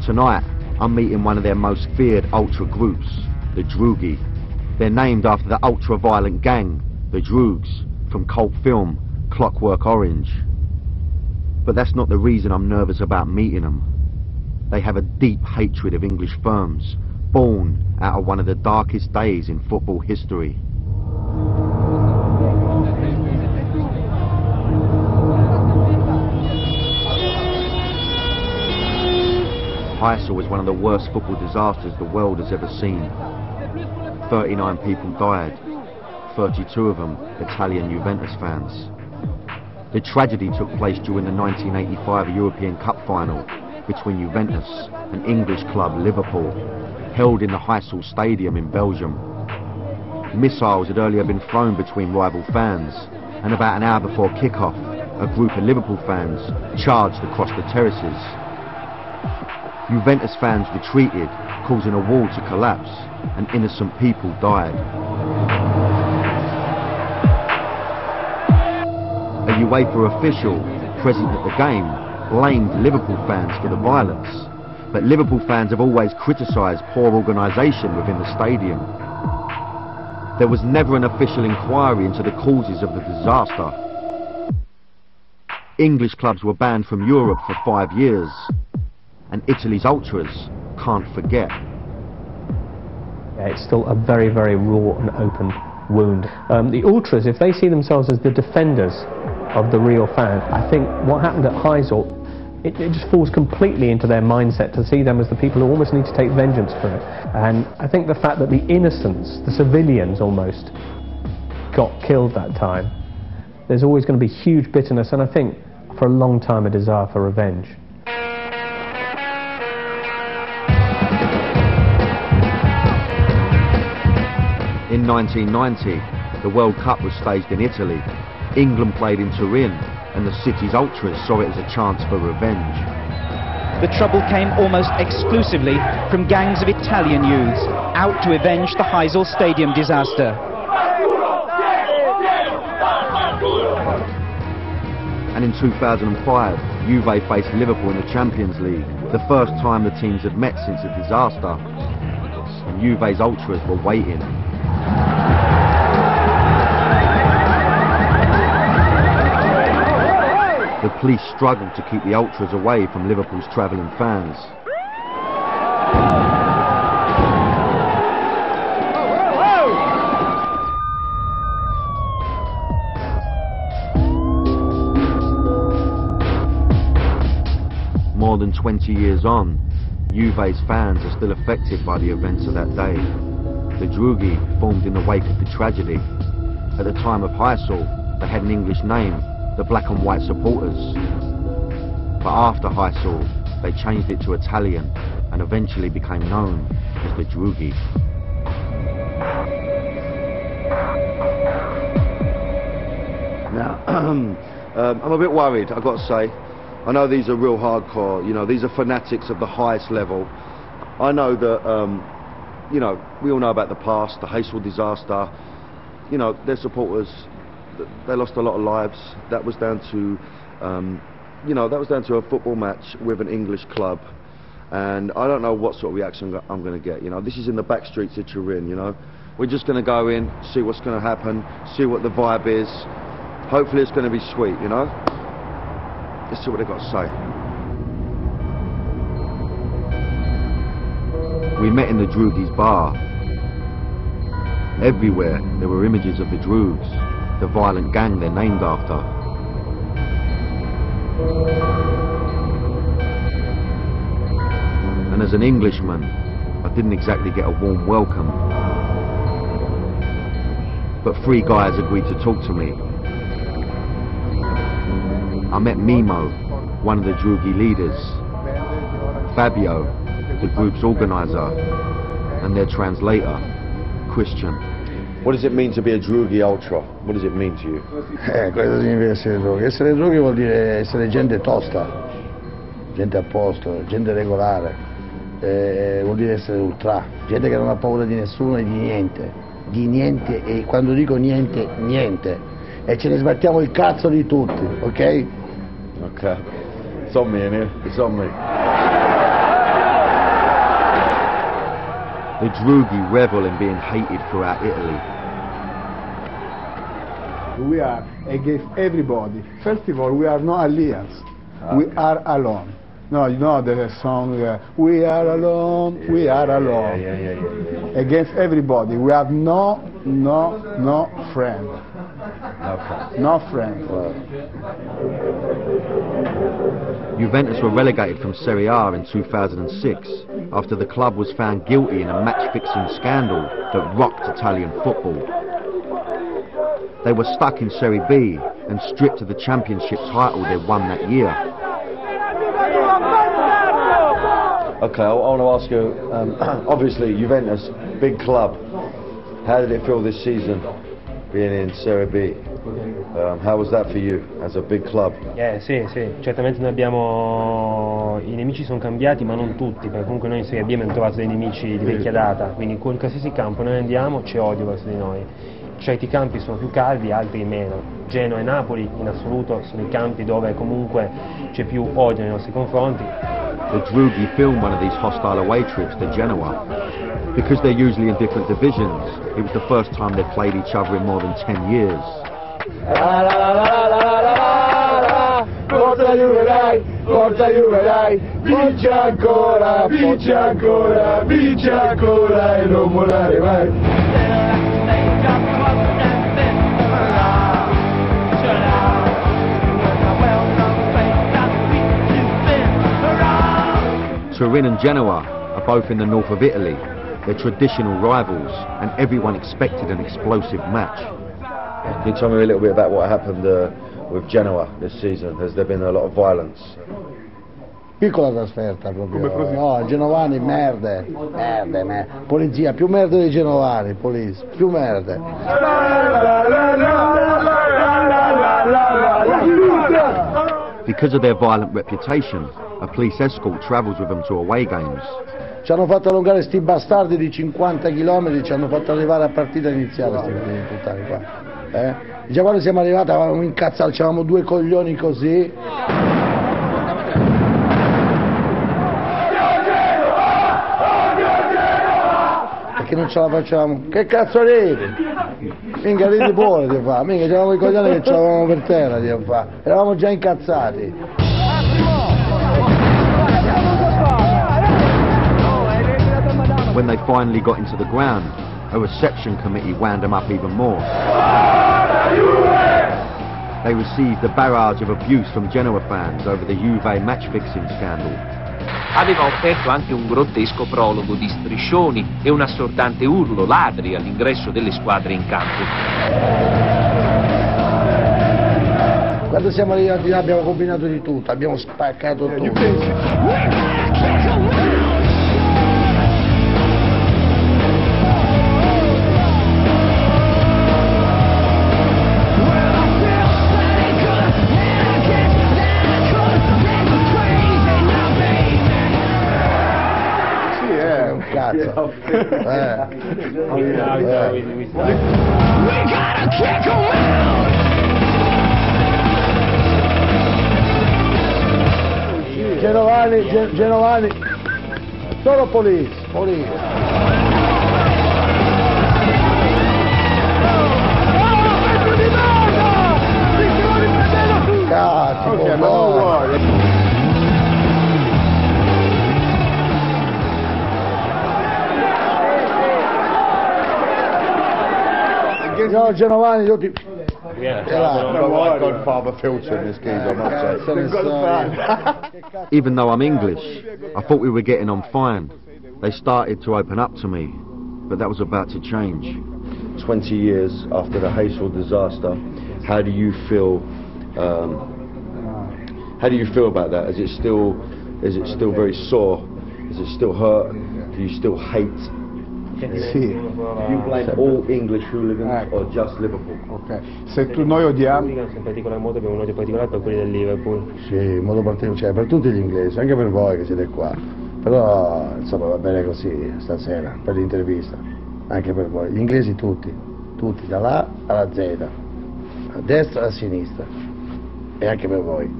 Tonight, I'm meeting one of their most feared ultra groups, the Drughi. They're named after the ultra-violent gang, the Drugs, from cult film Clockwork Orange. But that's not the reason I'm nervous about meeting them. They have a deep hatred of English firms, born out of one of the darkest days in football history. Heysel was one of the worst football disasters the world has ever seen. 39 people died, 32 of them Italian Juventus fans. The tragedy took place during the 1985 European Cup final between Juventus and English club Liverpool, held in the Heysel Stadium in Belgium. Missiles had earlier been thrown between rival fans, and about an hour before kick-off, a group of Liverpool fans charged across the terraces. Juventus fans retreated, causing a wall to collapse, and innocent people died. A UEFA official present at the game blamed Liverpool fans for the violence, but Liverpool fans have always criticised poor organisation within the stadium. There was never an official inquiry into the causes of the disaster. English clubs were banned from Europe for 5 years, and Italy's Ultras can't forget. Yeah, it's still a very, very raw and open wound. The Ultras, if they see themselves as the defenders of the real fan, I think what happened at Heysel, it just falls completely into their mindset to see them as the people who almost need to take vengeance for it. And I think the fact that the innocents, the civilians almost, got killed that time, there's always going to be huge bitterness, and I think for a long time a desire for revenge. In 1990, the World Cup was staged in Italy. England played in Turin, and the city's Ultras saw it as a chance for revenge. The trouble came almost exclusively from gangs of Italian youths, out to avenge the Heysel Stadium disaster. And in 2005, Juve faced Liverpool in the Champions League, the first time the teams had met since the disaster. And Juve's Ultras were waiting. The police struggled to keep the Ultras away from Liverpool's travelling fans. More than 20 years on, Juve's fans are still affected by the events of that day. The Drughi formed in the wake of the tragedy. At the time of Heysel, they had an English name, the Black and White Supporters. But after Heysel, they changed it to Italian and eventually became known as the Drughi. Now, I'm a bit worried, I've got to say. I know these are real hardcore, you know, these are fanatics of the highest level. I know that, you know, we all know about the past, the Heysel disaster. You know, their supporters, they lost a lot of lives. That was down to, you know, that was down to a football match with an English club. And I don't know what sort of reaction I'm going to get, you know. This is in the back streets of Turin, you know. We're just going to go in, see what's going to happen, see what the vibe is. Hopefully it's going to be sweet, you know. Let's see what they've got to say. We met in the Drughi's bar. Everywhere there were images of the Drugs, the violent gang they're named after. And as an Englishman, I didn't exactly get a warm welcome. But 3 guys agreed to talk to me. I met Mimo, one of the Drughi leaders, Fabio, the group's organizer, and their translator, Christian. What does it mean to be a Drughi Ultra? What does it mean to you? Cosa significa essere Drughi? Essere Drughi vuol dire essere gente tosta, gente apposto, gente regolare, vuol dire essere Ultrà, gente che non ha paura di nessuno e di niente, e quando dico niente, niente, e ce ne sbattiamo il cazzo di tutti, ok? Okay. It's on me, innit? It's on me. The Drughi revel in being hated throughout Italy. We are against everybody. First of all, we are no alliance. We are alone. No, you know the song, we are alone, we are alone. Yeah. Against everybody. We have no friend. No friend. Juventus were relegated from Serie A in 2006 after the club was found guilty in a match-fixing scandal that rocked Italian football. They were stuck in Serie B and stripped of the championship title they won that year. Okay, I want to ask you, obviously Juventus, big club. How did it feel this season being in Serie B? How was that for you as a big club? Sì, certamente noi abbiamo, i nemici sono cambiati ma non tutti, perché comunque noi in Serie B abbiamo trovato dei nemici di vecchia data, quindi con qualsiasi campo noi andiamo c'è odio verso di noi. Certi campi sono più caldi, altri meno. Genoa e Napoli in assoluto sono i campi dove comunque c'è più odio nei nostri confronti. The Drughi filmed one of these hostile away trips to Genoa. Because they're usually in different divisions, it was the first time they'd played each other in more than 10 years. Forza Juve dai, vince ancora, vince ancora e non mollare mai. Turin and Genoa are both in the north of Italy. They're traditional rivals and everyone expected an explosive match. Can you tell me a little bit about what happened with Genoa this season? Has there been a lot of violence? Piccola trasferta proprio. No, Genovani merde. Polizia, più merde dei Genovani, police, più merde. Because of their violent reputation, a police escort travels with them to away games. Ci hanno fatto allungare sti bastardi di 50 km, ci hanno fatto arrivare a partita iniziale sti puttani qua. Già quando siamo arrivati avevamo incazzato, c'avevamo due coglioni così. Perché non ce la facevamo. Che cazzo ridi? Minchia ridi pure ti fa, minchia c'avevamo i coglioni che ce l'avevamo per terra ti fa. Eravamo già incazzati. When they finally got into the ground, a reception committee wound them up even more. They received a barrage of abuse from Genoa fans over the Juve match-fixing scandal. Aveva offerto anche un grottesco prologo di striscioni e un assordante urlo, ladri all'ingresso delle squadre in campo. Quando siamo arrivati là abbiamo combinato di tutto, abbiamo spaccato tutto. Cazzo. Genovani, solo police. Cazzo, no, Genovani, io ti... Godfather filter in this geezer, I must say. Even though I'm English, I thought we were getting on fine. They started to open up to me, but that was about to change. 20 years after the Hazel disaster, how do you feel? How do you feel about that? Is it still very sore? Is it still hurt? Do you still hate? Sì. Do you blame all English hooligans or just Liverpool? Ok. Se tu noi odiamo. In particolar modo abbiamo un odio particolare per quelli del Liverpool. Sì, in modo particolare, cioè per tutti gli inglesi, anche per voi che siete qua. Però insomma va bene così stasera, per l'intervista. Anche per voi. Gli inglesi tutti, dalla A alla Z, a destra e a sinistra. E anche per voi.